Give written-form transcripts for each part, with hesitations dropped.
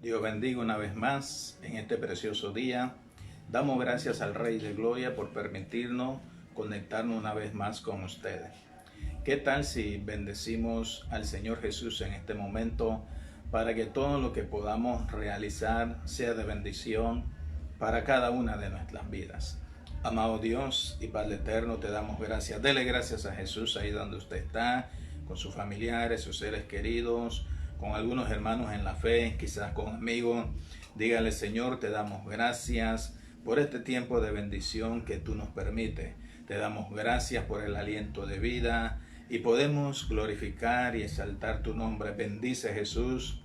Dios bendiga una vez más en este precioso día. Damos gracias al Rey de Gloria por permitirnos conectarnos una vez más con ustedes. ¿Qué tal si bendecimos al Señor Jesús en este momento para que todo lo que podamos realizar sea de bendición para cada una de nuestras vidas? Amado Dios y Padre eterno, te damos gracias. Dele gracias a Jesús ahí donde usted está, con sus familiares, sus seres queridos, con algunos hermanos en la fe, quizás con amigos. Dígale: Señor, te damos gracias por este tiempo de bendición que tú nos permites. Te damos gracias por el aliento de vida y podemos glorificar y exaltar tu nombre. Bendice, Jesús,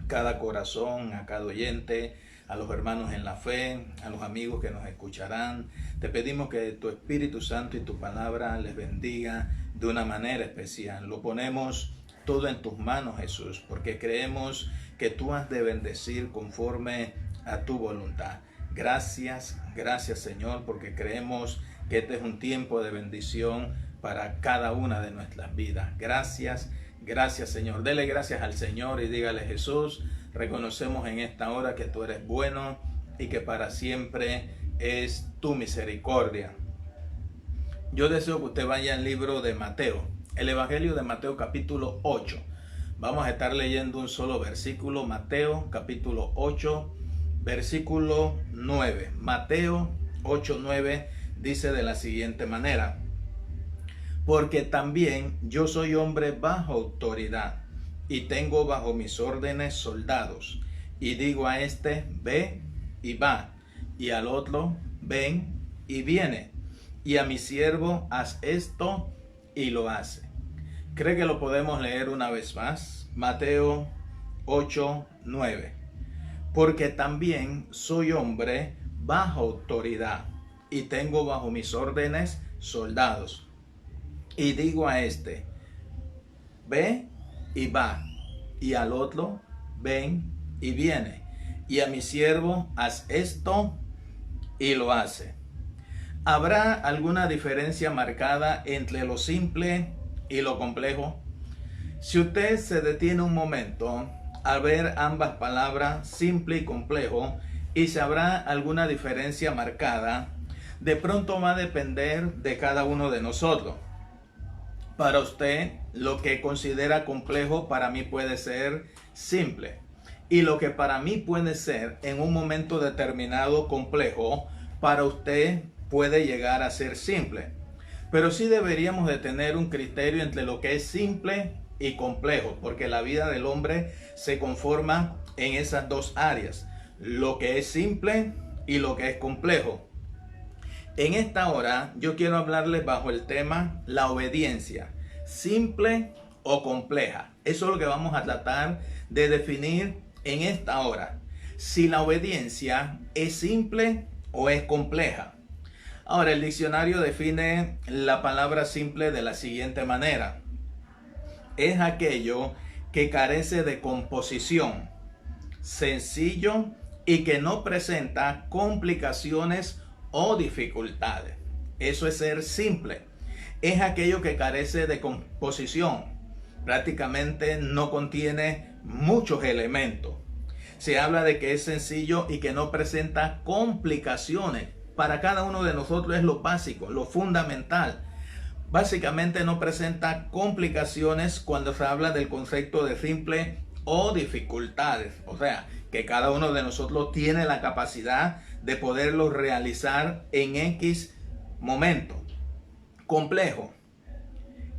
cada corazón, a cada oyente, a los hermanos en la fe, a los amigos que nos escucharán. Te pedimos que tu Espíritu Santo y tu palabra les bendiga de una manera especial. Lo ponemos todo en tus manos, Jesús, porque creemos que tú has de bendecir conforme a tu voluntad. Gracias, gracias, Señor, porque creemos que este es un tiempo de bendición para cada una de nuestras vidas. Gracias, gracias, Señor. Dele gracias al Señor y dígale: Jesús, reconocemos en esta hora que tú eres bueno y que para siempre es tu misericordia. Yo deseo que usted vaya al libro de Mateo, el Evangelio de Mateo capítulo 8. Vamos a estar leyendo un solo versículo, Mateo capítulo 8, versículo 9. Mateo 8, 9 dice de la siguiente manera: porque también yo soy hombre bajo autoridad y tengo bajo mis órdenes soldados, y digo a este: ve y va, y al otro: ven y viene, y a mi siervo: haz esto, y lo hace. ¿Cree que lo podemos leer una vez más? Mateo 8, 9. Porque también soy hombre bajo autoridad y tengo bajo mis órdenes soldados, y digo a este: ve y va, y al otro: ven y viene, y a mi siervo: haz esto, y lo hace. ¿Habrá alguna diferencia marcada entre lo simple y lo complejo? Si usted se detiene un momento a ver ambas palabras, simple y complejo, y si habrá alguna diferencia marcada, de pronto va a depender de cada uno de nosotros. Para usted, lo que considera complejo para mí puede ser simple, y lo que para mí puede ser en un momento determinado complejo, para usted puede llegar a ser simple. Pero sí deberíamos de tener un criterio entre lo que es simple y complejo, porque la vida del hombre se conforma en esas dos áreas, lo que es simple y lo que es complejo. En esta hora yo quiero hablarles bajo el tema la obediencia, simple o compleja. Eso es lo que vamos a tratar de definir en esta hora, si la obediencia es simple o es compleja. Ahora, el diccionario define la palabra simple de la siguiente manera: es aquello que carece de composición, sencillo y que no presenta complicaciones o dificultades. Eso es ser simple. Es aquello que carece de composición, prácticamente no contiene muchos elementos. Se habla de que es sencillo y que no presenta complicaciones. Para cada uno de nosotros es lo básico, lo fundamental. Básicamente no presenta complicaciones cuando se habla del concepto de simple o dificultades. O sea, que cada uno de nosotros tiene la capacidad de poderlo realizar en X momento. Complejo,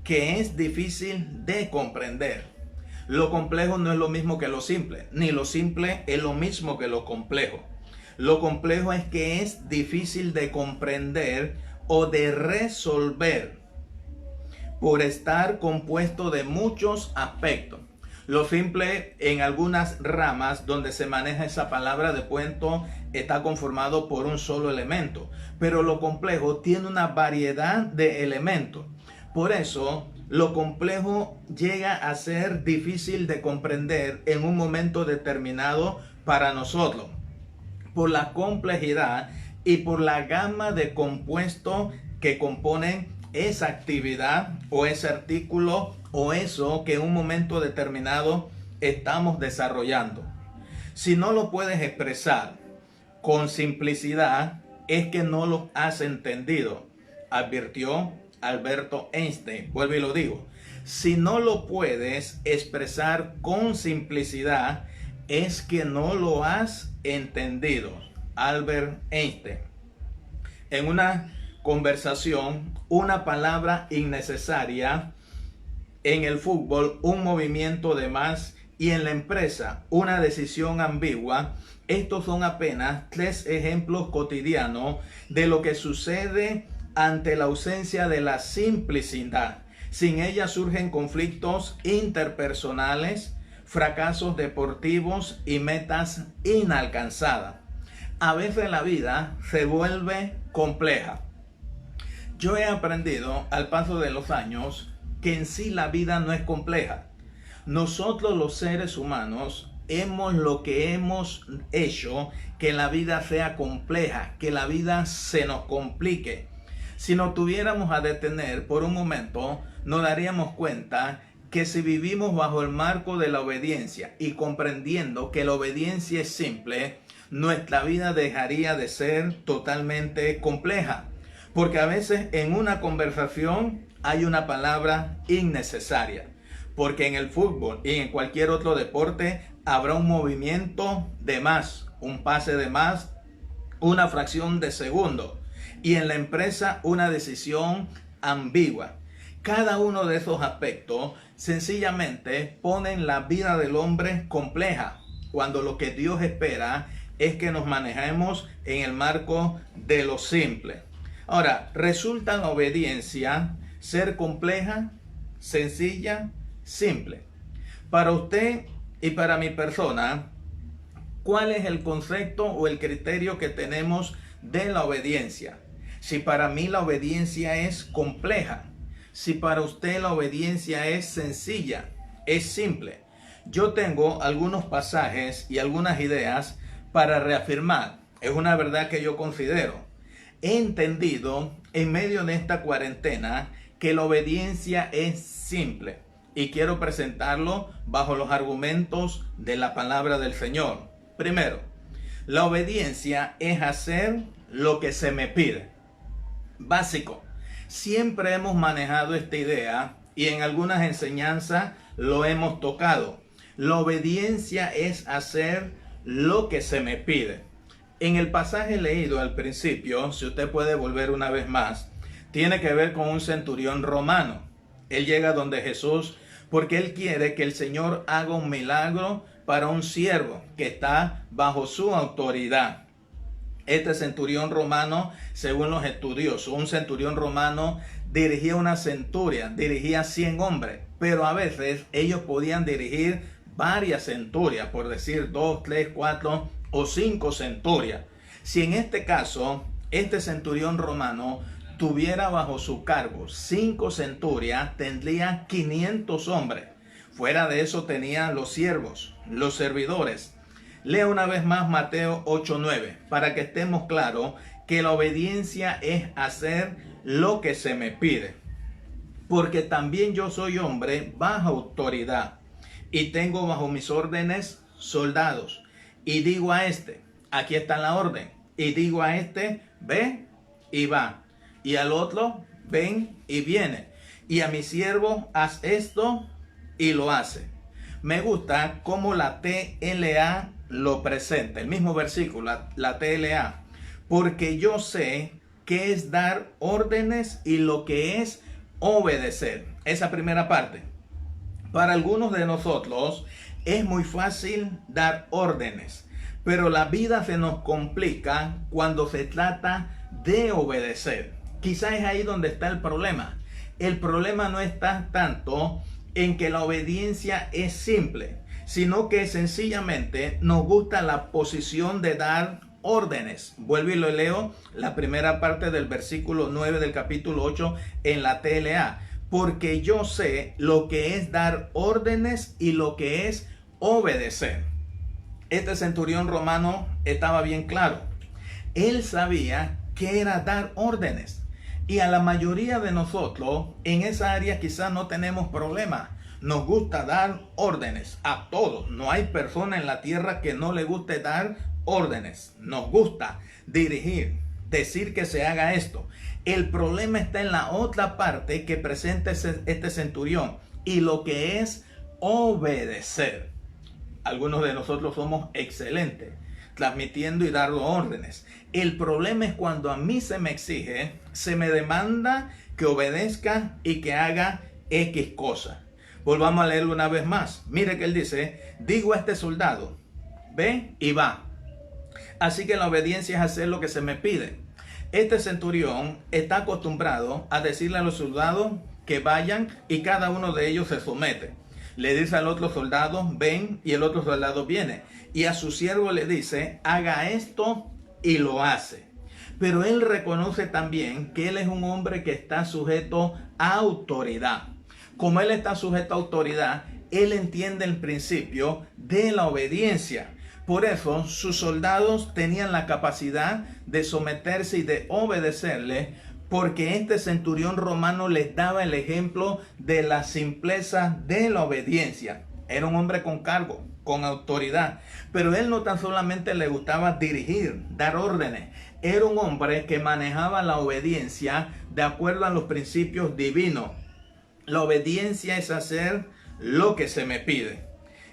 que es difícil de comprender. Lo complejo no es lo mismo que lo simple, ni lo simple es lo mismo que lo complejo. Lo complejo es que es difícil de comprender o de resolver por estar compuesto de muchos aspectos. Lo simple, en algunas ramas donde se maneja esa palabra de pronto, está conformado por un solo elemento, pero lo complejo tiene una variedad de elementos. Por eso, lo complejo llega a ser difícil de comprender en un momento determinado para nosotros, por la complejidad y por la gama de compuestos que componen esa actividad o ese artículo o eso que en un momento determinado estamos desarrollando. Si no lo puedes expresar con simplicidad, es que no lo has entendido, advirtió Alberto Einstein. Vuelvo y lo digo. Si no lo puedes expresar con simplicidad, es que no lo has entendido. Albert Einstein. En una conversación, una palabra innecesaria; en el fútbol, un movimiento de más; y en la empresa, una decisión ambigua. Estos son apenas 3 ejemplos cotidianos de lo que sucede ante la ausencia de la simplicidad. Sin ella surgen conflictos interpersonales, fracasos deportivos y metas inalcanzadas. A veces la vida se vuelve compleja. Yo he aprendido al paso de los años que en sí la vida no es compleja. Nosotros los seres humanos hemos hecho que la vida sea compleja, que la vida se nos complique. Si nos tuviéramos a detener por un momento, nos daríamos cuenta que si vivimos bajo el marco de la obediencia y comprendiendo que la obediencia es simple, nuestra vida dejaría de ser totalmente compleja. Porque a veces en una conversación hay una palabra innecesaria. Porque en el fútbol y en cualquier otro deporte habrá un movimiento de más, un pase de más, una fracción de segundo. Y en la empresa una decisión ambigua. Cada uno de esos aspectos sencillamente ponen la vida del hombre compleja, cuando lo que Dios espera es que nos manejemos en el marco de lo simple. Ahora, ¿resulta la obediencia ser compleja, sencilla, simple? Para usted y para mi persona, ¿cuál es el concepto o el criterio que tenemos de la obediencia? Si para mí la obediencia es compleja, si para usted la obediencia es sencilla, es simple. Yo tengo algunos pasajes y algunas ideas para reafirmar. Es una verdad que yo considero. He entendido en medio de esta cuarentena que la obediencia es simple y quiero presentarlo bajo los argumentos de la palabra del Señor. Primero, la obediencia es hacer lo que se me pide. Básico. Siempre hemos manejado esta idea y en algunas enseñanzas lo hemos tocado. La obediencia es hacer lo que se me pide. En el pasaje leído al principio, si usted puede volver una vez más, tiene que ver con un centurión romano. Él llega donde Jesús porque él quiere que el Señor haga un milagro para un siervo que está bajo su autoridad. Este centurión romano, según los estudiosos, un centurión romano dirigía una centuria, dirigía 100 hombres, pero a veces ellos podían dirigir varias centurias, por decir 2, 3, 4 o 5 centurias. Si en este caso, este centurión romano tuviera bajo su cargo 5 centurias, tendría 500 hombres. Fuera de eso tenía los siervos, los servidores. Lea una vez más Mateo 8:9 para que estemos claros que la obediencia es hacer lo que se me pide. Porque también yo soy hombre bajo autoridad y tengo bajo mis órdenes soldados. Y digo a este, aquí está la orden. Y digo a este, ve y va. Y al otro, ven y viene. Y a mi siervo, haz esto y lo hace. Me gusta cómo la TLA lo presenta, el mismo versículo, la TLA, porque yo sé qué es dar órdenes y lo que es obedecer. Esa primera parte. Para algunos de nosotros es muy fácil dar órdenes, pero la vida se nos complica cuando se trata de obedecer. Quizás es ahí donde está el problema. El problema no está tanto en que la obediencia es simple, sino que sencillamente nos gusta la posición de dar órdenes. Vuelvo y lo leo, la primera parte del versículo 9 del capítulo 8 en la TLA. Porque yo sé lo que es dar órdenes y lo que es obedecer. Este centurión romano estaba bien claro. Él sabía qué era dar órdenes. Y a la mayoría de nosotros en esa área quizás no tenemos problema. nos gusta dar órdenes a todos. No hay persona en la tierra que no le guste dar órdenes. Nos gusta dirigir, decir que se haga esto. El problema está en la otra parte que presenta este centurión y lo que es obedecer. Algunos de nosotros somos excelentes transmitiendo y dando órdenes. El problema es cuando a mí se me exige, se me demanda que obedezca y que haga X cosa. Volvamos a leerlo una vez más. Mire que él dice, digo a este soldado, ve y va. Así que la obediencia es hacer lo que se me pide. Este centurión está acostumbrado a decirle a los soldados que vayan y cada uno de ellos se somete. Le dice al otro soldado, ven, y el otro soldado viene. Y a su siervo le dice, haga esto, y lo hace. Pero él reconoce también que él es un hombre que está sujeto a autoridad. Como él está sujeto a autoridad, él entiende el principio de la obediencia. Por eso sus soldados tenían la capacidad de someterse y de obedecerle, porque este centurión romano les daba el ejemplo de la simpleza de la obediencia. Era un hombre con cargo, con autoridad, pero él no tan solamente le gustaba dirigir, dar órdenes. Era un hombre que manejaba la obediencia de acuerdo a los principios divinos. La obediencia es hacer lo que se me pide.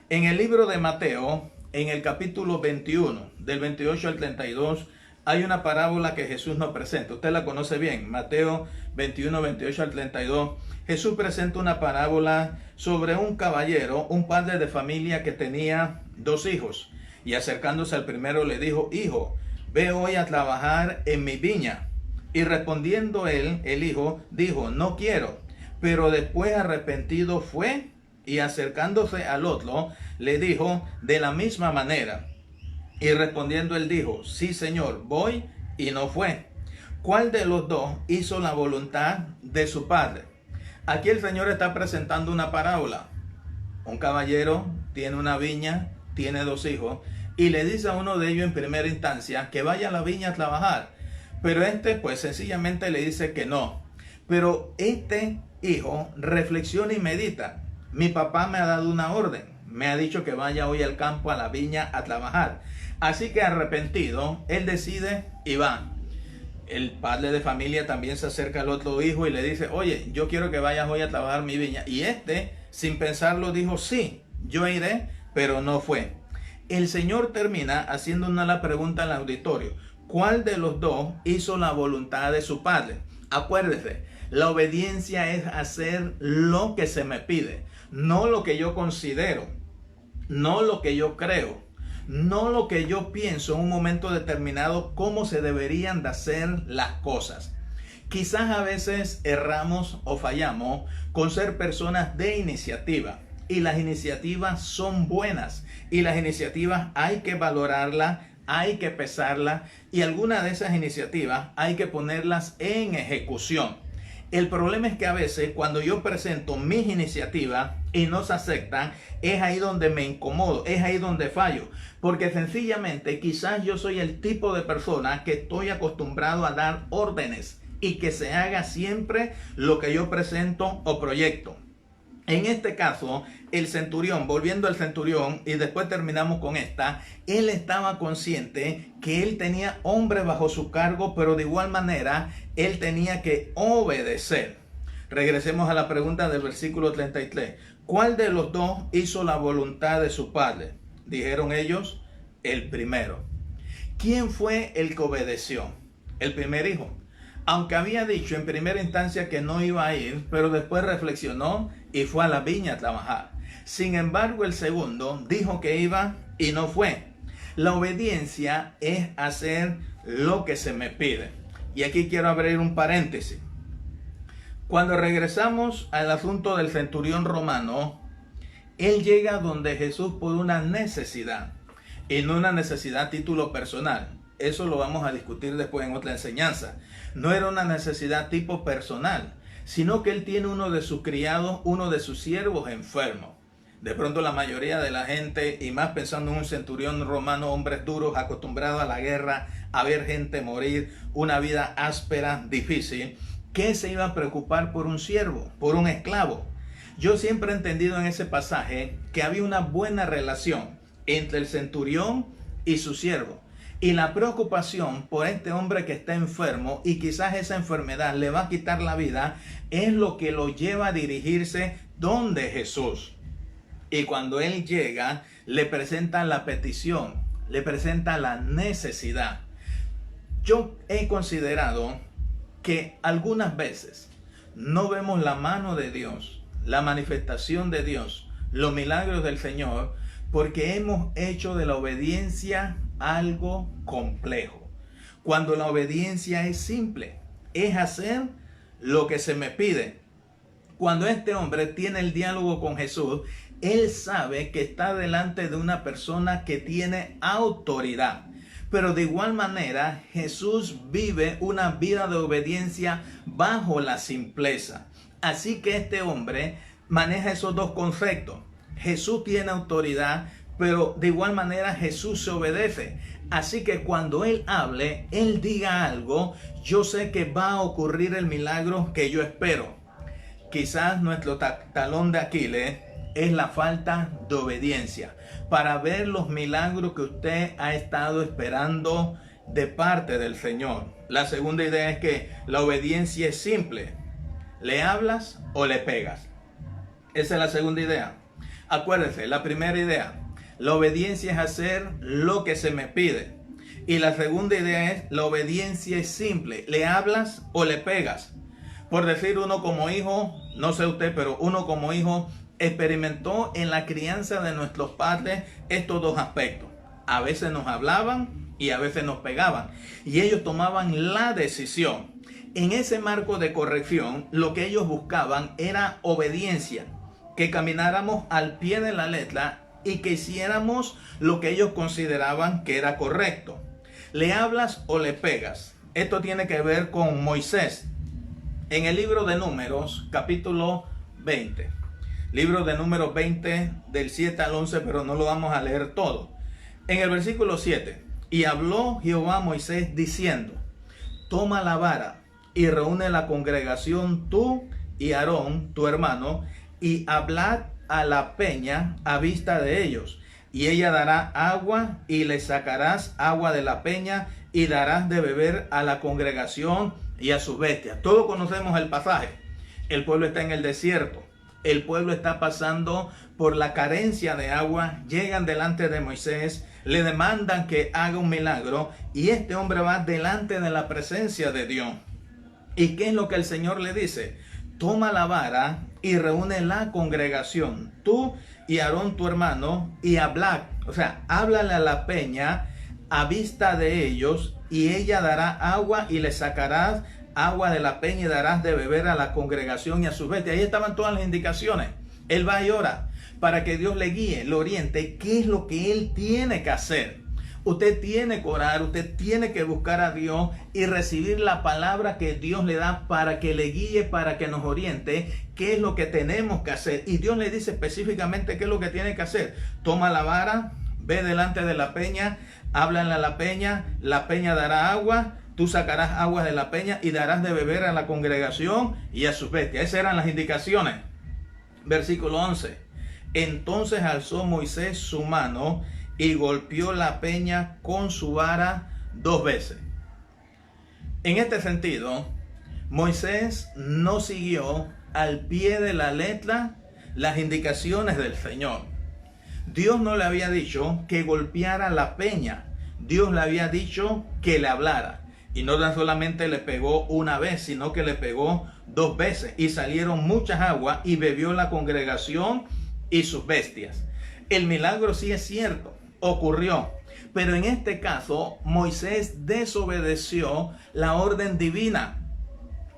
En el libro de Mateo, en el capítulo 21, del 28 al 32, hay una parábola que Jesús nos presenta. Usted la conoce bien. Mateo 21, 28 al 32. Jesús presenta una parábola sobre un caballero, un padre de familia que tenía 2 hijos. Y acercándose al primero le dijo, hijo, ve hoy a trabajar en mi viña. Y respondiendo él, el hijo, dijo, no quiero. Pero después arrepentido fue y acercándose al otro, le dijo de la misma manera. Y respondiendo él dijo, sí señor, voy, y no fue. ¿Cuál de los dos hizo la voluntad de su padre? Aquí el Señor está presentando una parábola. Un caballero tiene una viña, tiene 2 hijos, y le dice a uno de ellos en primera instancia que vaya a la viña a trabajar. Pero pues sencillamente le dice que no. Pero este hijo reflexiona y medita. Mi papá me ha dado una orden. Me ha dicho que vaya hoy al campo, a la viña, a trabajar. Así que arrepentido, él decide y va. El padre de familia también se acerca al otro hijo y le dice, oye, yo quiero que vayas hoy a trabajar mi viña. Y sin pensarlo, dijo, sí, yo iré, pero no fue. El Señor termina haciendo la pregunta al auditorio. ¿Cuál de los dos hizo la voluntad de su padre? Acuérdese, la obediencia es hacer lo que se me pide, no lo que yo considero, no lo que yo creo, no lo que yo pienso en un momento determinado, cómo se deberían de hacer las cosas. Quizás a veces erramos o fallamos con ser personas de iniciativa. Y las iniciativas son buenas. Y las iniciativas hay que valorarlas, hay que pesarlas. Y algunas de esas iniciativas hay que ponerlas en ejecución. El problema es que a veces cuando yo presento mis iniciativas y no se aceptan, es ahí donde me incomodo, es ahí donde fallo. Porque sencillamente quizás yo soy el tipo de persona que estoy acostumbrado a dar órdenes y que se haga siempre lo que yo presento o proyecto. En este caso, el centurión, volviendo al centurión, y después terminamos con esta, él estaba consciente que él tenía hombres bajo su cargo, pero de igual manera, él tenía que obedecer. Regresemos a la pregunta del versículo 33. ¿Cuál de los dos hizo la voluntad de su padre? Dijeron ellos, el primero. ¿Quién fue el que obedeció? El primer hijo. Aunque había dicho en primera instancia que no iba a ir, pero después reflexionó y fue a la viña a trabajar. Sin embargo, el segundo dijo que iba y no fue. La obediencia es hacer lo que se me pide. Y aquí quiero abrir un paréntesis. Cuando regresamos al asunto del centurión romano, él llega donde Jesús por una necesidad, y no una necesidad a título personal. Eso lo vamos a discutir después en otra enseñanza. No era una necesidad tipo personal, sino que él tiene uno de sus criados, uno de sus siervos enfermo. De pronto la mayoría de la gente, y más pensando en un centurión romano, hombres duros, acostumbrados a la guerra, a ver gente morir, una vida áspera, difícil, ¿qué se iba a preocupar por un siervo, por un esclavo? Yo siempre he entendido en ese pasaje que había una buena relación entre el centurión y su siervo. Y la preocupación por este hombre que está enfermo y quizás esa enfermedad le va a quitar la vida es lo que lo lleva a dirigirse donde Jesús. Y cuando él llega, le presenta la petición, le presenta la necesidad. Yo he considerado que algunas veces no vemos la mano de Dios, la manifestación de Dios, los milagros del Señor, porque hemos hecho de la obediencia algo complejo. Cuando la obediencia es simple, es hacer lo que se me pide. Cuando este hombre tiene el diálogo con Jesús, él sabe que está delante de una persona que tiene autoridad. Pero de igual manera, Jesús vive una vida de obediencia bajo la simpleza. Así que este hombre maneja esos dos conceptos. Jesús tiene autoridad, pero de igual manera Jesús se obedece. Así que cuando Él hable, Él diga algo, yo sé que va a ocurrir el milagro que yo espero. Quizás nuestro talón de Aquiles es la falta de obediencia para ver los milagros que usted ha estado esperando de parte del Señor. La segunda idea es que la obediencia es simple. ¿Le hablas o le pegas? Esa es la segunda idea. Acuérdese, la primera idea, la obediencia es hacer lo que se me pide. Y la segunda idea es, la obediencia es simple. ¿Le hablas o le pegas? Por decir, uno como hijo, no sé usted, pero uno como hijo experimentó en la crianza de nuestros padres estos dos aspectos. A veces nos hablaban y a veces nos pegaban. Y ellos tomaban la decisión. En ese marco de corrección, lo que ellos buscaban era obediencia. Que camináramos al pie de la letra y que hiciéramos lo que ellos consideraban que era correcto. ¿Le hablas o le pegas? Esto tiene que ver con Moisés. En el libro de Números, capítulo 20. Libro de Números 20, del 7 al 11, pero no lo vamos a leer todo. En el versículo 7. Y habló Jehová a Moisés diciendo, toma la vara y reúne la congregación tú y Aarón, tu hermano, y hablad a la peña a vista de ellos. Y ella dará agua y le sacarás agua de la peña y darás de beber a la congregación y a sus bestias. Todos conocemos el pasaje. El pueblo está en el desierto. El pueblo está pasando por la carencia de agua. Llegan delante de Moisés, le demandan que haga un milagro y este hombre va delante de la presencia de Dios. ¿Y qué es lo que el Señor le dice? Toma la vara y reúne la congregación, tú y Aarón tu hermano, y hablad. O sea, háblale a la peña a vista de ellos, y ella dará agua y le sacarás agua de la peña y darás de beber a la congregación y a sus bestias. Ahí estaban todas las indicaciones. Él va y ora para que Dios le guíe, le oriente qué es lo que él tiene que hacer. Usted tiene que orar, usted tiene que buscar a Dios y recibir la palabra que Dios le da para que le guíe, para que nos oriente qué es lo que tenemos que hacer. Y Dios le dice específicamente qué es lo que tiene que hacer. Toma la vara, ve delante de la peña, háblale a la peña dará agua, tú sacarás agua de la peña y darás de beber a la congregación y a sus bestias. Esas eran las indicaciones. Versículo 11. Entonces alzó Moisés su mano y golpeó la peña con su vara 2 veces. En este sentido, Moisés no siguió al pie de la letra las indicaciones del Señor. Dios no le había dicho que golpeara la peña. Dios le había dicho que le hablara. Y no tan solamente le pegó una vez, sino que le pegó 2 veces. Y salieron muchas aguas y bebió la congregación y sus bestias. El milagro sí es cierto, ocurrió. Pero en este caso, Moisés desobedeció la orden divina.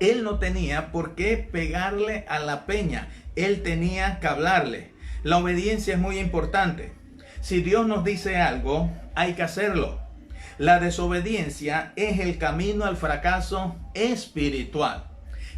Él no tenía por qué pegarle a la peña. Él tenía que hablarle. La obediencia es muy importante. Si Dios nos dice algo, hay que hacerlo. La desobediencia es el camino al fracaso espiritual.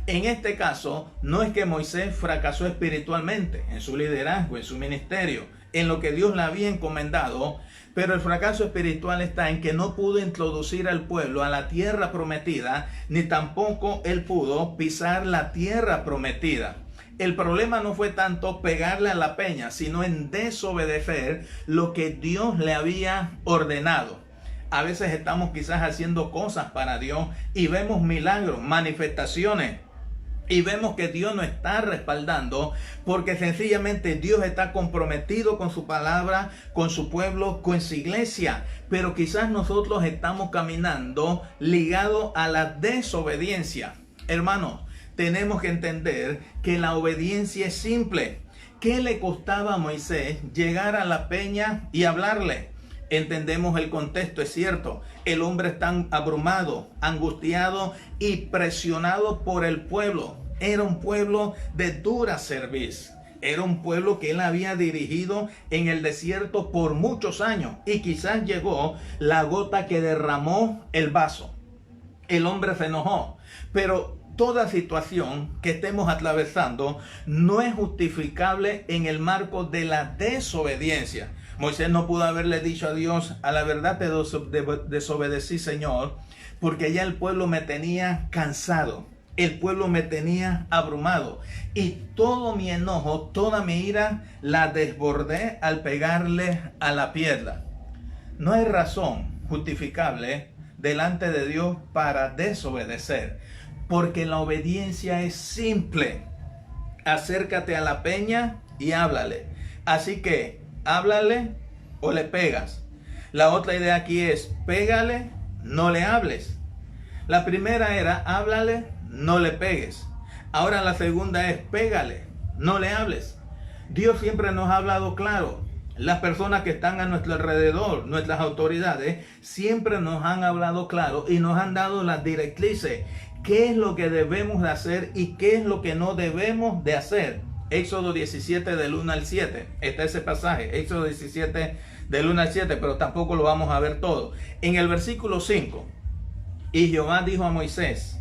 En este caso, no es que Moisés fracasó espiritualmente en su liderazgo, en su ministerio, en lo que Dios le había encomendado, pero el fracaso espiritual está en que no pudo introducir al pueblo a la tierra prometida, ni tampoco él pudo pisar la tierra prometida. El problema no fue tanto pegarle a la peña, sino en desobedecer lo que Dios le había ordenado. A veces estamos quizás haciendo cosas para Dios y vemos milagros, manifestaciones, y vemos que Dios nos está respaldando porque sencillamente Dios está comprometido con su palabra, con su pueblo, con su iglesia. Pero quizás nosotros estamos caminando ligados a la desobediencia. Hermanos, tenemos que entender que la obediencia es simple. ¿Qué le costaba a Moisés llegar a la peña y hablarle? Entendemos el contexto, es cierto. El hombre está abrumado, angustiado y presionado por el pueblo. Era un pueblo de dura cerviz. Era un pueblo que él había dirigido en el desierto por muchos años. Y quizás llegó la gota que derramó el vaso. El hombre se enojó. Pero toda situación que estemos atravesando no es justificable en el marco de la desobediencia. Moisés no pudo haberle dicho a Dios: a la verdad te desobedecí, Señor, porque ya el pueblo me tenía cansado, el pueblo me tenía abrumado y todo mi enojo, toda mi ira la desbordé al pegarle a la piedra. No hay razón justificable delante de Dios para desobedecer, porque la obediencia es simple. Acércate a la peña y háblale. Así que háblale o le pegas. La otra idea aquí es: pégale, no le hables. La primera era: háblale, no le pegues. Ahora la segunda es: pégale, no le hables. Dios siempre nos ha hablado claro. Las personas que están a nuestro alrededor, nuestras autoridades, siempre nos han hablado claro y nos han dado las directrices. ¿Qué es lo que debemos de hacer y qué es lo que no debemos de hacer? Éxodo 17 del 1 al 7. Está ese pasaje, Éxodo 17 del 1 al 7, pero tampoco lo vamos a ver todo. En el versículo 5, y Jehová dijo a Moisés: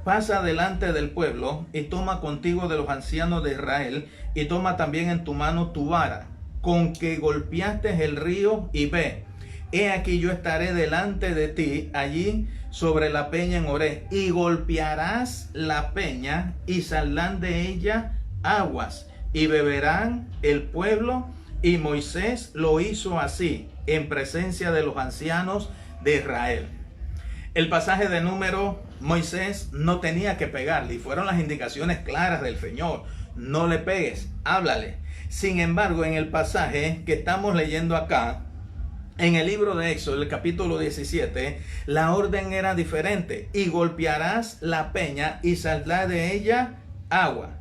pasa delante del pueblo y toma contigo de los ancianos de Israel y toma también en tu mano tu vara, con que golpeaste el río, y ve, he aquí yo estaré delante de ti allí sobre la peña en Horeb, y golpearás la peña y saldrán de ella aguas y beberán el pueblo. Y Moisés lo hizo así en presencia de los ancianos de Israel. El pasaje de número, Moisés no tenía que pegarle y fueron las indicaciones claras del Señor: no le pegues, háblale. Sin embargo, en el pasaje que estamos leyendo acá, en el libro de Éxodo, el capítulo 17, la orden era diferente: y golpearás la peña y saldrá de ella agua.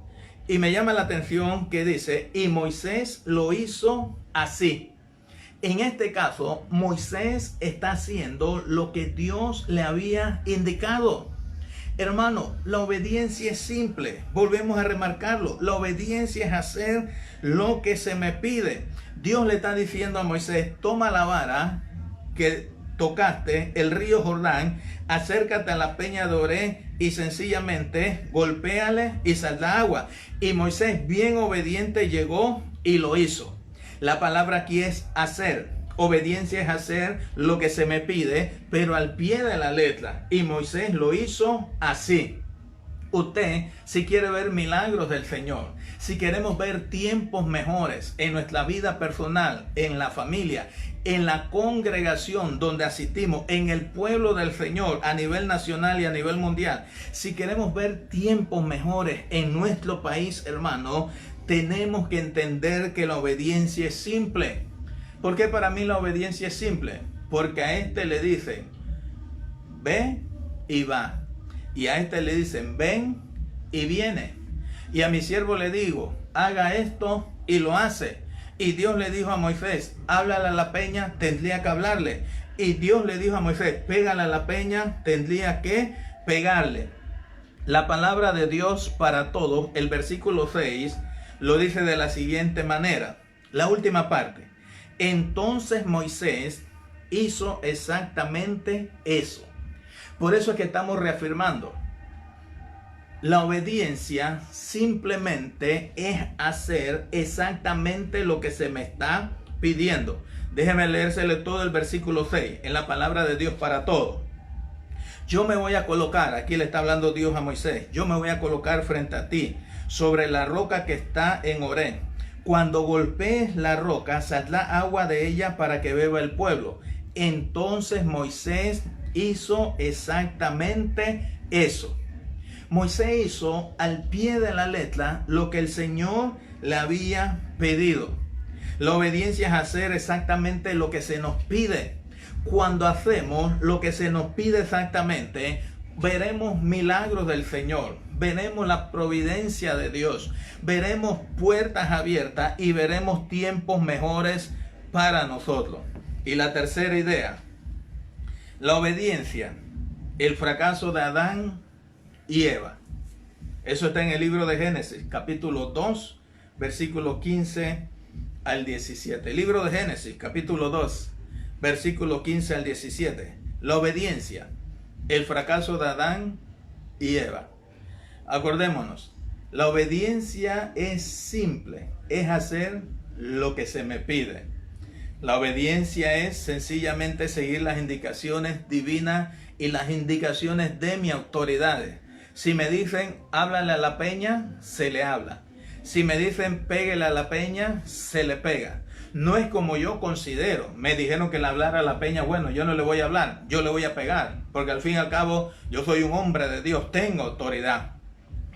Y me llama la atención que dice: y Moisés lo hizo así. En este caso, Moisés está haciendo lo que Dios le había indicado. Hermano, la obediencia es simple. Volvemos a remarcarlo. La obediencia es hacer lo que se me pide. Dios le está diciendo a Moisés: toma la vara que tocaste, el río Jordán, acércate a la peña de Horeb y sencillamente golpéale y saldrá agua. Y Moisés, bien obediente, llegó y lo hizo. La palabra aquí es hacer. Obediencia es hacer lo que se me pide, pero al pie de la letra. Y Moisés lo hizo así. Usted, si quiere ver milagros del Señor, si queremos ver tiempos mejores en nuestra vida personal, en la familia, en la congregación donde asistimos, en el pueblo del Señor a nivel nacional y a nivel mundial, si queremos ver tiempos mejores en nuestro país, hermano, tenemos que entender que la obediencia es simple. ¿Por qué para mí la obediencia es simple? Porque a este le dicen: ve y va. Y a este le dicen: ven y viene. Y a mi siervo le digo: haga esto, y lo hace. Y Dios le dijo a Moisés: háblale a la peña, tendría que hablarle. Y Dios le dijo a Moisés: pégale a la peña, tendría que pegarle. La palabra de Dios para todos, el versículo 6, lo dice de la siguiente manera. La última parte: entonces Moisés hizo exactamente eso. Por eso es que estamos reafirmando: la obediencia simplemente es hacer exactamente lo que se me está pidiendo. Déjeme leérsele todo el versículo 6 en la palabra de Dios para todos. Yo me voy a colocar, aquí le está hablando Dios a Moisés: yo me voy a colocar frente a ti sobre la roca que está en Horeb. Cuando golpees la roca, saldrá agua de ella para que beba el pueblo. Entonces Moisés hizo exactamente eso. Moisés hizo al pie de la letra lo que el Señor le había pedido. La obediencia es hacer exactamente lo que se nos pide. Cuando hacemos lo que se nos pide exactamente, veremos milagros del Señor, veremos la providencia de Dios, veremos puertas abiertas y veremos tiempos mejores para nosotros. Y la tercera idea, la obediencia, el fracaso de Adán y Eva. Eso está en el libro de Génesis, capítulo 2, versículo 15 al 17. El libro de Génesis, capítulo 2, versículo 15 al 17. La obediencia, el fracaso de Adán y Eva. Acordémonos, la obediencia es simple, es hacer lo que se me pide. La obediencia es sencillamente seguir las indicaciones divinas y las indicaciones de mi autoridad. Si me dicen, háblale a la peña, se le habla. Si me dicen, péguele a la peña, se le pega. No es como yo considero. Me dijeron que le hablara a la peña, bueno, yo no le voy a hablar, yo le voy a pegar. Porque al fin y al cabo, yo soy un hombre de Dios, tengo autoridad.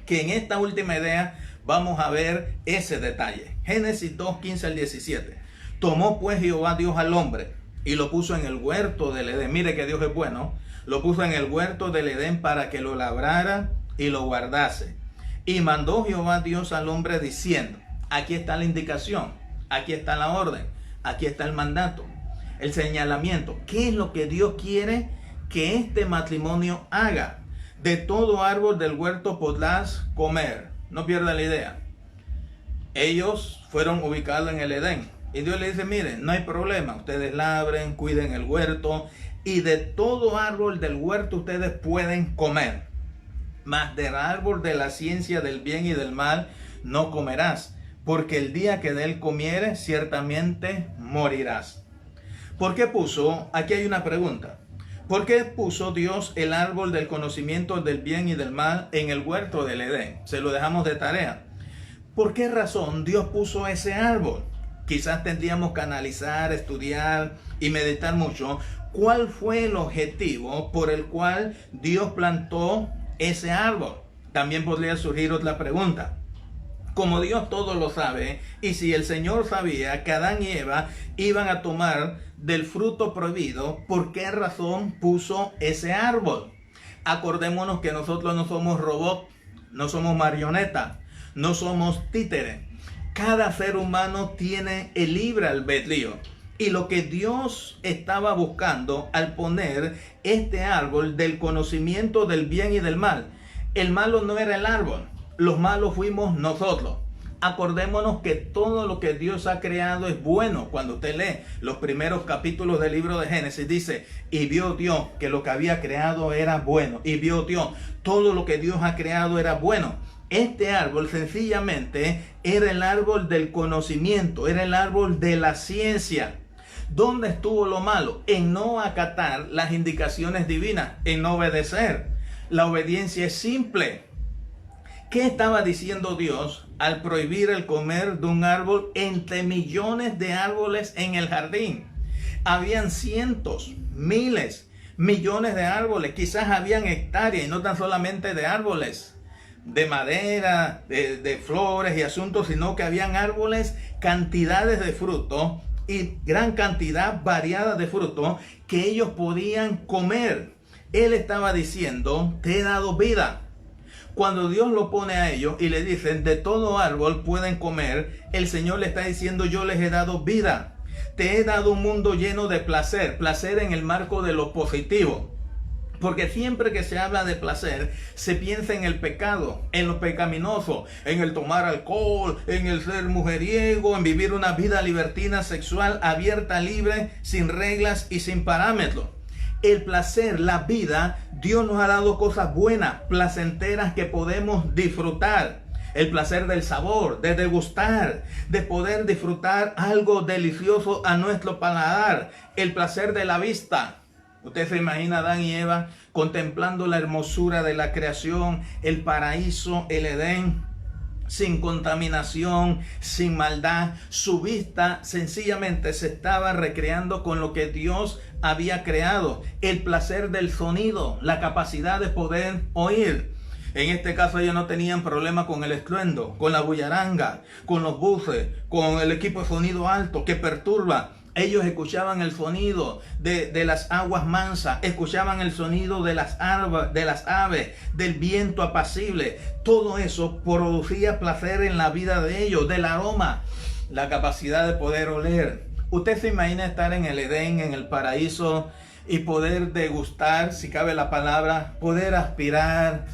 Que en esta última idea vamos a ver ese detalle. Génesis 2, 15 al 17. Tomó pues Jehová Dios al hombre y lo puso en el huerto del Edén. Mire que Dios es bueno. Lo puso en el huerto del Edén para que lo labrara y lo guardase. Y mandó Jehová Dios al hombre diciendo, aquí está la indicación, aquí está la orden, aquí está el mandato, el señalamiento. ¿Qué es lo que Dios quiere que este matrimonio haga? De todo árbol del huerto podrás comer. No pierda la idea. Ellos fueron ubicados en el Edén. Y Dios le dice, miren, no hay problema. Ustedes labren, cuiden el huerto. Y de todo árbol del huerto ustedes pueden comer. Mas del árbol de la ciencia del bien y del mal no comerás. Porque el día que de él comieres, ciertamente morirás. ¿Por qué puso? Aquí hay una pregunta. ¿Por qué puso Dios el árbol del conocimiento del bien y del mal en el huerto del Edén? Se lo dejamos de tarea. ¿Por qué razón Dios puso ese árbol? Quizás tendríamos que analizar, estudiar y meditar mucho. ¿Cuál fue el objetivo por el cual Dios plantó ese árbol? También podría surgir otra pregunta. Como Dios todo lo sabe, y si el Señor sabía que Adán y Eva iban a tomar del fruto prohibido, ¿por qué razón puso ese árbol? Acordémonos que nosotros no somos robots, no somos marionetas, no somos títeres. Cada ser humano tiene el libre albedrío. Y lo que Dios estaba buscando al poner este árbol del conocimiento del bien y del mal, el malo no era el árbol. Los malos fuimos nosotros. Acordémonos que todo lo que Dios ha creado es bueno. Cuando usted lee los primeros capítulos del libro de Génesis, dice, y vio Dios que lo que había creado era bueno. Y vio Dios, todo lo que Dios ha creado era bueno. Este árbol sencillamente era el árbol del conocimiento, era el árbol de la ciencia. ¿Dónde estuvo lo malo? En no acatar las indicaciones divinas, en no obedecer. La obediencia es simple. ¿Qué estaba diciendo Dios al prohibir el comer de un árbol entre millones de árboles en el jardín? Habían cientos, miles, millones de árboles. Quizás habían hectáreas y no tan solamente de árboles, de madera, de flores y asuntos, sino que habían árboles, cantidades de frutos y gran cantidad variada de frutos que ellos podían comer. Él estaba diciendo, te he dado vida. Cuando Dios lo pone a ellos y le dicen, de todo árbol pueden comer, el Señor le está diciendo, yo les he dado vida. Te he dado un mundo lleno de placer, placer en el marco de lo positivo. Porque siempre que se habla de placer, se piensa en el pecado, en lo pecaminoso, en el tomar alcohol, en el ser mujeriego, en vivir una vida libertina sexual, abierta, libre, sin reglas y sin parámetros. El placer, la vida, Dios nos ha dado cosas buenas, placenteras que podemos disfrutar. El placer del sabor, de degustar, de poder disfrutar algo delicioso a nuestro paladar. El placer de la vista. Usted se imagina a Adán y Eva contemplando la hermosura de la creación, el paraíso, el Edén. sin contaminación, sin maldad. Su vista sencillamente se estaba recreando con lo que Dios había creado. El placer del sonido, la capacidad de poder oír. En este caso ellos no tenían problema con el estruendo, con la bullaranga, con los buses, con el equipo de sonido alto que perturba. Ellos escuchaban el sonido de las aguas mansas, escuchaban el sonido de las aves, del viento apacible. Todo eso producía placer en la vida de ellos, del aroma, la capacidad de poder oler. Usted se imagina estar en el Edén, en el paraíso, y poder degustar, si cabe la palabra, poder aspirar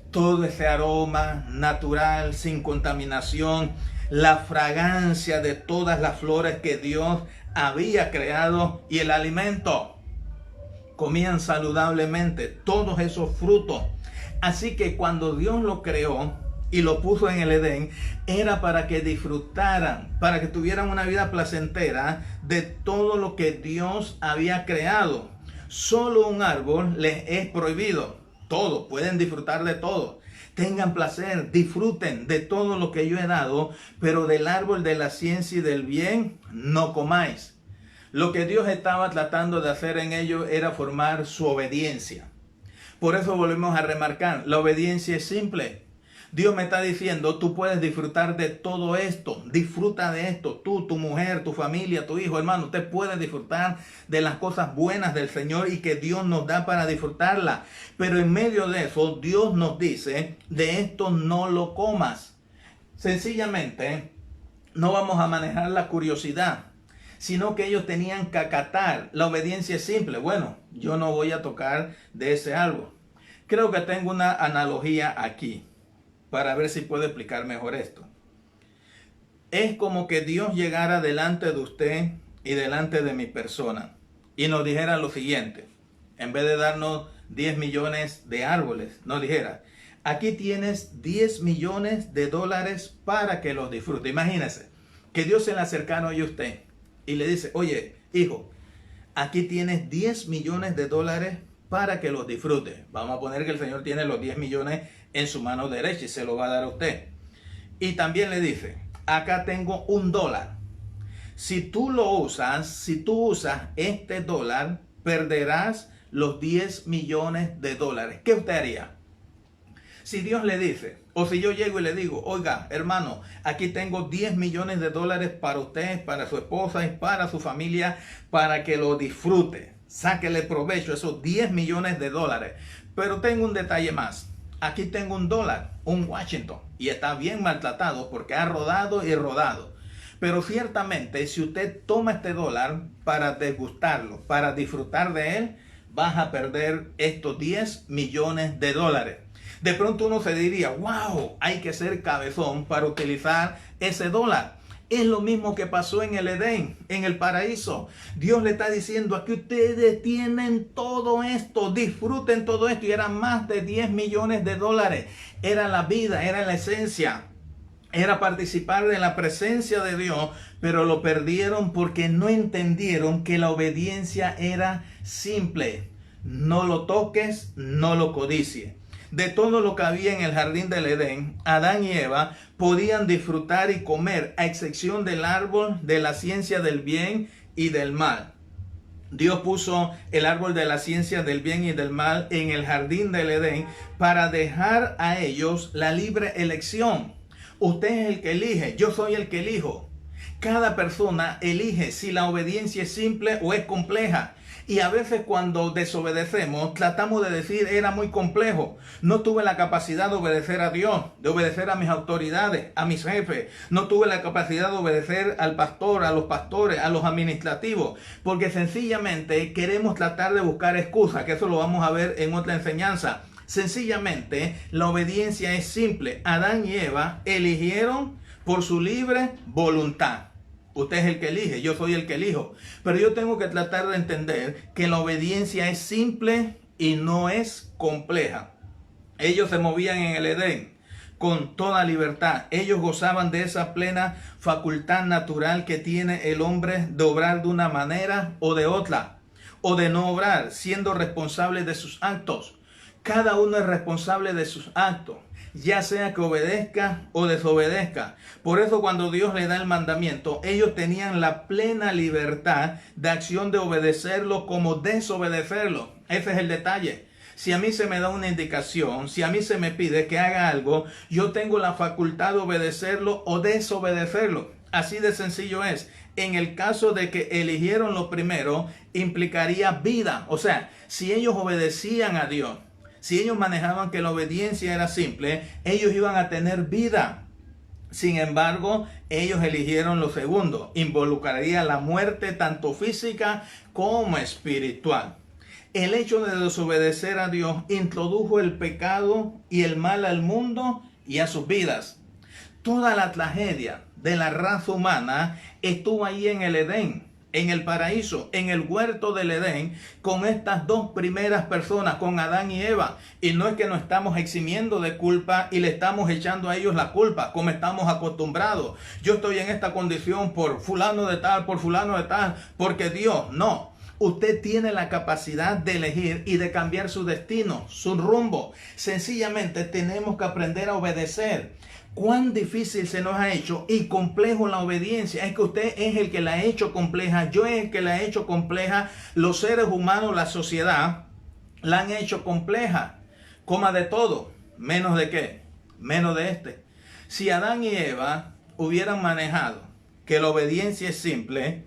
todo ese aroma natural, sin contaminación, la fragancia de todas las flores que Dios había creado, y el alimento. Comían saludablemente todos esos frutos. Así que cuando Dios lo creó y lo puso en el Edén, era para que disfrutaran, para que tuvieran una vida placentera de todo lo que Dios había creado. Solo un árbol les es prohibido. Todo, pueden disfrutar de todo. Tengan placer, disfruten de todo lo que yo he dado, pero del árbol de la ciencia y del bien no comáis. Lo que Dios estaba tratando de hacer en ellos era formar su obediencia. Por eso volvemos a remarcar, la obediencia es simple. Dios me está diciendo, tú puedes disfrutar de todo esto, disfruta de esto, tú, tu mujer, tu familia, tu hijo, hermano, usted puede disfrutar de las cosas buenas del Señor y que Dios nos da para disfrutarla. Pero en medio de eso, Dios nos dice, de esto no lo comas. Sencillamente, no vamos a manejar la curiosidad, sino que ellos tenían que acatar. La obediencia es simple. Bueno, yo no voy a tocar de ese árbol. Creo que tengo una analogía aquí, para ver si puedo explicar mejor esto. Es como que Dios llegara delante de usted y delante de mi persona y nos dijera lo siguiente. En vez de darnos 10 millones de árboles, nos dijera, aquí tienes 10 millones de dólares para que los disfrute. Imagínese que Dios se le acercara hoy a usted y le dice, oye, hijo, aquí tienes 10 millones de dólares para que los disfrute. Vamos a poner que el Señor tiene los 10 millones en su mano derecha y se lo va a dar a usted. Y también le dice, acá tengo $1. Si tú lo usas, si tú usas este dólar, perderás los 10 millones de dólares. ¿Qué usted haría? Si Dios le dice, o si yo llego y le digo, oiga, hermano, aquí tengo 10 millones de dólares para usted, para su esposa y para su familia, para que lo disfrute. Sáquele provecho a esos 10 millones de dólares. Pero tengo un detalle más. Aquí tengo $1, un Washington, y está bien maltratado porque ha rodado y rodado. Pero ciertamente, si usted toma este dólar para degustarlo, para disfrutar de él, vas a perder estos 10 millones de dólares. De pronto uno se diría, wow, hay que ser cabezón para utilizar ese dólar. Es lo mismo que pasó en el Edén, en el paraíso. Dios le está diciendo, aquí ustedes tienen todo esto, disfruten todo esto. Y eran más de 10 millones de dólares. Era la vida, era la esencia. Era participar de la presencia de Dios, pero lo perdieron porque no entendieron que la obediencia era simple. No lo toques, no lo codicies. De todo lo que había en el jardín del Edén, Adán y Eva podían disfrutar y comer, a excepción del árbol de la ciencia del bien y del mal. Dios puso el árbol de la ciencia del bien y del mal en el jardín del Edén para dejar a ellos la libre elección. Usted es el que elige, yo soy el que elijo. Cada persona elige si la obediencia es simple o es compleja. Y a veces cuando desobedecemos, tratamos de decir, era muy complejo. No tuve la capacidad de obedecer a Dios, de obedecer a mis autoridades, a mis jefes. No tuve la capacidad de obedecer al pastor, a los pastores, a los administrativos. Porque sencillamente queremos tratar de buscar excusas, que eso lo vamos a ver en otra enseñanza. Sencillamente, la obediencia es simple. Adán y Eva eligieron por su libre voluntad. Usted es el que elige, yo soy el que elijo. Pero yo tengo que tratar de entender que la obediencia es simple y no es compleja. Ellos se movían en el Edén con toda libertad. Ellos gozaban de esa plena facultad natural que tiene el hombre de obrar de una manera o de otra, o de no obrar, siendo responsable de sus actos. Cada uno es responsable de sus actos. ya sea que obedezca o desobedezca. Por eso cuando Dios le da el mandamiento, ellos tenían la plena libertad de acción de obedecerlo como desobedecerlo. Ese es el detalle. Si a mí se me da una indicación, si a mí se me pide que haga algo, yo tengo la facultad de obedecerlo o desobedecerlo. Así de sencillo es. En el caso de que eligieron lo primero, implicaría vida. O sea, si ellos obedecían a Dios, si ellos manejaban que la obediencia era simple, ellos iban a tener vida. Sin embargo, ellos eligieron lo segundo. Involucraría la muerte tanto física como espiritual. El hecho de desobedecer a Dios introdujo el pecado y el mal al mundo y a sus vidas. Toda la tragedia de la raza humana estuvo ahí en el Edén, en el paraíso, en el huerto del Edén, con estas dos primeras personas, con Adán y Eva. Y no es que nos estamos eximiendo de culpa y le estamos echando a ellos la culpa, como estamos acostumbrados. Yo estoy en esta condición por fulano de tal, porque Dios, no. Usted tiene la capacidad de elegir y de cambiar su destino, su rumbo. Sencillamente tenemos que aprender a obedecer. Cuán difícil se nos ha hecho y complejo la obediencia. Es que usted es el que la ha hecho compleja, yo es el que la he hecho compleja, los seres humanos, la sociedad, la han hecho compleja. Coma de todo, menos de qué, menos de este. Si Adán y Eva hubieran manejado que la obediencia es simple,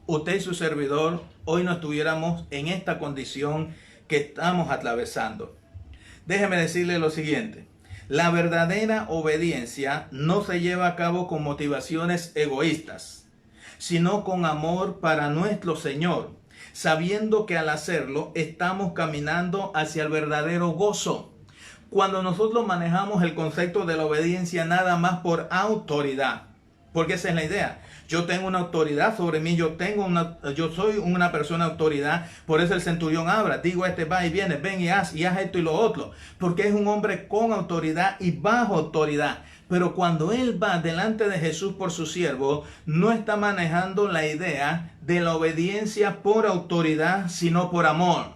usted y su servidor hoy no estuviéramos en esta condición que estamos atravesando. Déjeme decirle lo siguiente. La verdadera obediencia no se lleva a cabo con motivaciones egoístas, sino con amor para nuestro Señor, sabiendo que al hacerlo estamos caminando hacia el verdadero gozo. Cuando nosotros manejamos el concepto de la obediencia nada más por autoridad, porque esa es la idea. Yo tengo una autoridad sobre mí, yo soy una persona de autoridad. Por eso el centurión habla, digo va y viene, ven y haz esto y lo otro. Porque es un hombre con autoridad y bajo autoridad. Pero cuando él va delante de Jesús por su siervo, no está manejando la idea de la obediencia por autoridad, sino por amor.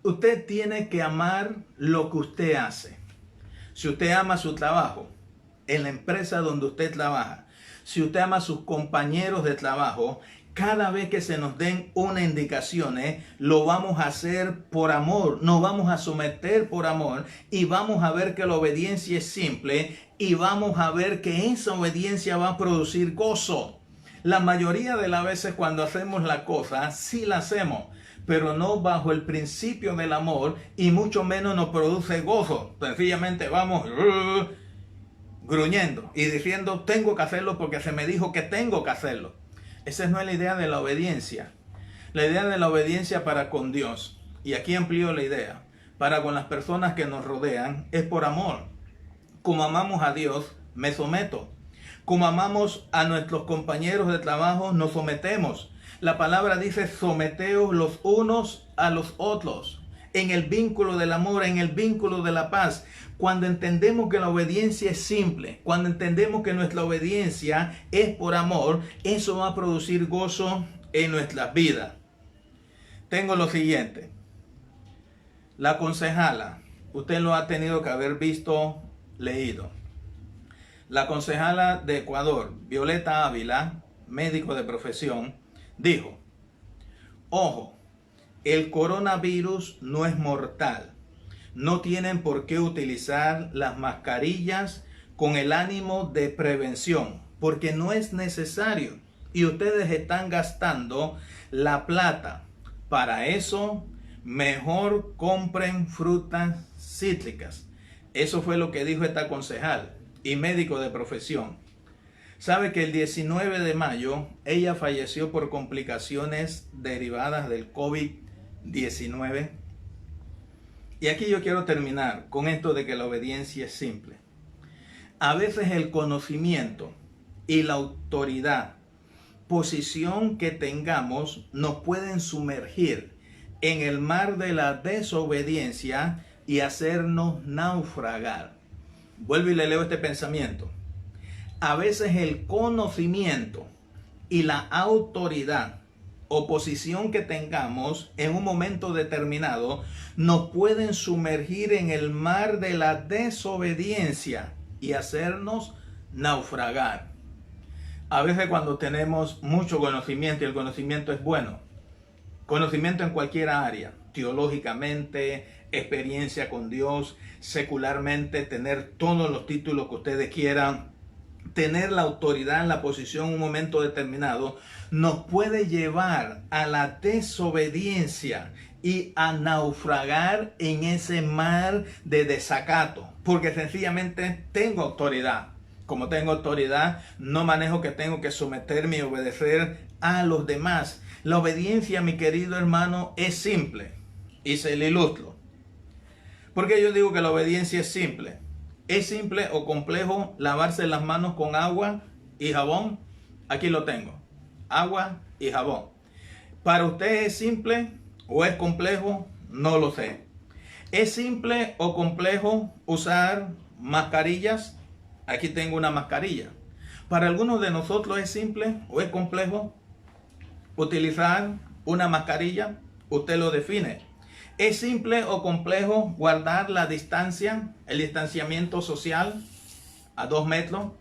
Usted tiene que amar lo que usted hace. Si usted ama su trabajo, en la empresa donde usted trabaja, si usted ama a sus compañeros de trabajo, cada vez que se nos den una indicación, lo vamos a hacer por amor, nos vamos a someter por amor y vamos a ver que la obediencia es simple y vamos a ver que esa obediencia va a producir gozo. La mayoría de las veces cuando hacemos la cosa, sí la hacemos, pero no bajo el principio del amor y mucho menos nos produce gozo. Sencillamente vamos gruñendo y diciendo tengo que hacerlo porque se me dijo que tengo que hacerlo. Esa no es la idea de la obediencia. La idea de la obediencia para con Dios, y aquí amplío la idea, para con las personas que nos rodean, es por amor. Como amamos a Dios, me someto. Como amamos a nuestros compañeros de trabajo, nos sometemos. La palabra dice someteos los unos a los otros. En el vínculo del amor, en el vínculo de la paz. Cuando entendemos que la obediencia es simple, cuando entendemos que nuestra obediencia es por amor, eso va a producir gozo en nuestras vidas. Tengo lo siguiente. La concejala, usted lo ha tenido que haber visto, leído. La concejala de Ecuador, Violeta Ávila, médico de profesión, dijo: ojo, el coronavirus no es mortal. No tienen por qué utilizar las mascarillas con el ánimo de prevención, porque no es necesario. Y ustedes están gastando la plata. Para eso, mejor compren frutas cítricas. Eso fue lo que dijo esta concejal y médico de profesión. Sabe que el 19 de mayo ella falleció por complicaciones derivadas del COVID-19. Y aquí yo quiero terminar con esto de que la obediencia es simple. A veces el conocimiento y la autoridad, posición que tengamos, nos pueden sumergir en el mar de la desobediencia y hacernos naufragar. Vuelvo y le leo este pensamiento. A veces el conocimiento y la autoridad o posición que tengamos en un momento determinado nos pueden sumergir en el mar de la desobediencia y hacernos naufragar. A veces cuando tenemos mucho conocimiento, y el conocimiento es bueno, conocimiento en cualquier área, teológicamente, experiencia con Dios, secularmente, tener todos los títulos que ustedes quieran, tener la autoridad en la posición en un momento determinado, nos puede llevar a la desobediencia y a naufragar en ese mar de desacato, porque sencillamente tengo autoridad. Como tengo autoridad, no manejo que tengo que someterme y obedecer a los demás. La obediencia, mi querido hermano, es simple. Y se le ilustro. ¿Por qué yo digo que la obediencia es simple? ¿Es simple o complejo lavarse las manos con agua y jabón? Aquí lo tengo. Agua y jabón. ¿Para usted es simple o es complejo? No lo sé. ¿Es simple o complejo usar mascarillas? Aquí tengo una mascarilla. ¿Para algunos de nosotros es simple o es complejo utilizar una mascarilla? Usted lo define. ¿Es simple o complejo guardar la distancia, el distanciamiento social a 2 metros?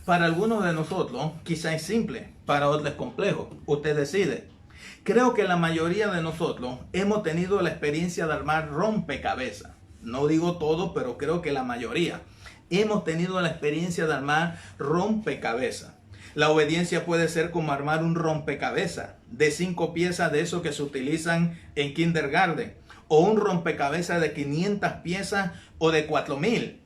Para algunos de nosotros quizá es simple, para otros es complejo. Usted decide. Creo que la mayoría de nosotros hemos tenido la experiencia de armar rompecabezas. No digo todo, pero creo que la mayoría hemos tenido la experiencia de armar rompecabezas. La obediencia puede ser como armar un rompecabezas de 5 piezas de esos que se utilizan en kindergarten, o un rompecabezas de 500 piezas o de 4000.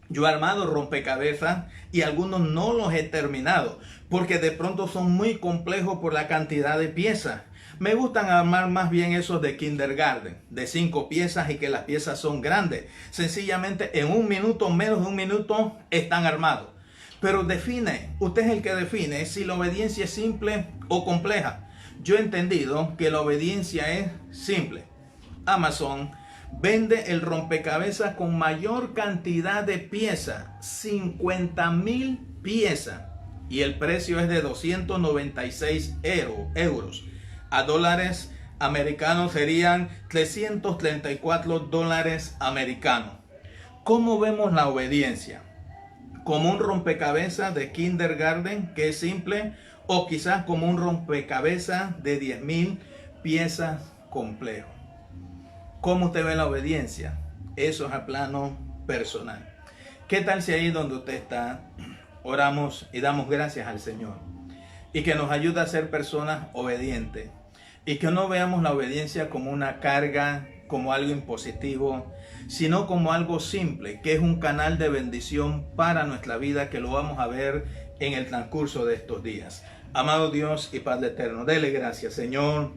Yo he armado rompecabezas y algunos no los he terminado porque de pronto son muy complejos por la cantidad de piezas. Me gustan armar más bien esos de kindergarten, de 5 piezas y que las piezas son grandes. Sencillamente en 1 minuto, menos de 1 minuto, están armados. Pero define, usted es el que define si la obediencia es simple o compleja. Yo he entendido que la obediencia es simple. Amazon vende el rompecabezas con mayor cantidad de piezas, 50,000 piezas. Y el precio es de 296 euros. A dólares americanos serían 334 dólares americanos. ¿Cómo vemos la obediencia? ¿Como un rompecabezas de kindergarten que es simple? ¿O quizás como un rompecabezas de 10,000 piezas complejo? ¿Cómo usted ve la obediencia? Eso es a plano personal. ¿Qué tal si ahí donde usted está oramos y damos gracias al Señor? Y que nos ayude a ser personas obedientes. Y que no veamos la obediencia como una carga, como algo impositivo, sino como algo simple, que es un canal de bendición para nuestra vida, que lo vamos a ver en el transcurso de estos días. Amado Dios y Padre eterno, dele gracias, Señor.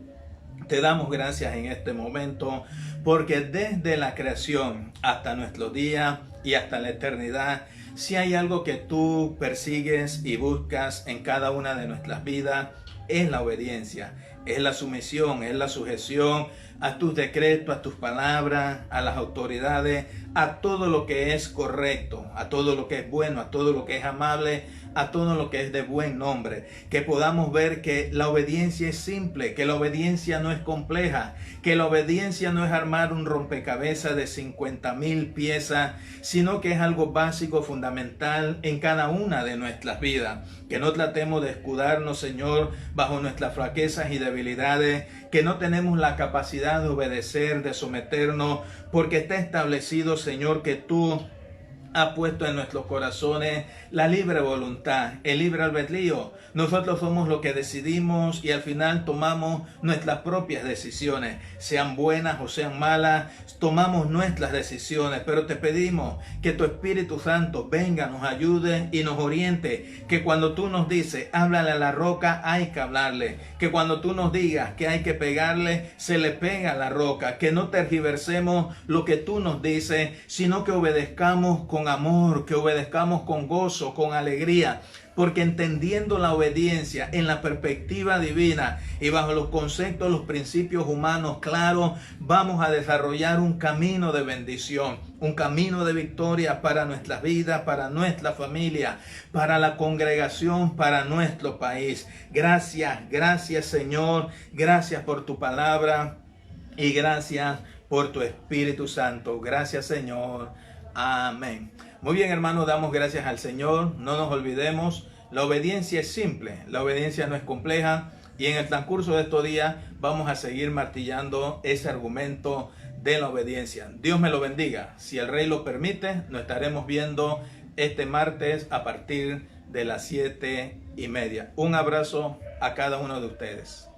Te damos gracias en este momento, porque desde la creación hasta nuestro día y hasta la eternidad, si hay algo que tú persigues y buscas en cada una de nuestras vidas, es la obediencia, es la sumisión, es la sujeción a tus decretos, a tus palabras, a las autoridades, a todo lo que es correcto, a todo lo que es bueno, a todo lo que es amable, a todo lo que es de buen nombre. Que podamos ver que la obediencia es simple, que la obediencia no es compleja, que la obediencia no es armar un rompecabezas de 50,000 piezas, sino que es algo básico, fundamental en cada una de nuestras vidas. Que no tratemos de escudarnos, Señor, bajo nuestras flaquezas y debilidades, que no tenemos la capacidad de obedecer, de someternos, porque está establecido, Señor, que tú ha puesto en nuestros corazones la libre voluntad, el libre albedrío. Nosotros somos los que decidimos y al final tomamos nuestras propias decisiones, sean buenas o sean malas, tomamos nuestras decisiones, pero te pedimos que tu Espíritu Santo venga, nos ayude y nos oriente, que cuando tú nos dices, háblale a la roca, hay que hablarle, que cuando tú nos digas que hay que pegarle, se le pega a la roca, que no tergiversemos lo que tú nos dices, sino que obedezcamos con con amor, que obedezcamos con gozo, con alegría, porque entendiendo la obediencia en la perspectiva divina y bajo los conceptos, los principios humanos claros, vamos a desarrollar un camino de bendición, un camino de victoria para nuestras vidas, para nuestra familia, para la congregación, para nuestro país. Gracias, gracias Señor, gracias por tu palabra y gracias por tu Espíritu Santo. Gracias Señor. Amén. Muy bien, hermanos, damos gracias al Señor. No nos olvidemos, la obediencia es simple, la obediencia no es compleja. Y en el transcurso de estos días vamos a seguir martillando ese argumento de la obediencia. Dios me lo bendiga. Si el Rey lo permite, nos estaremos viendo este martes a partir de las 7:30. Un abrazo a cada uno de ustedes.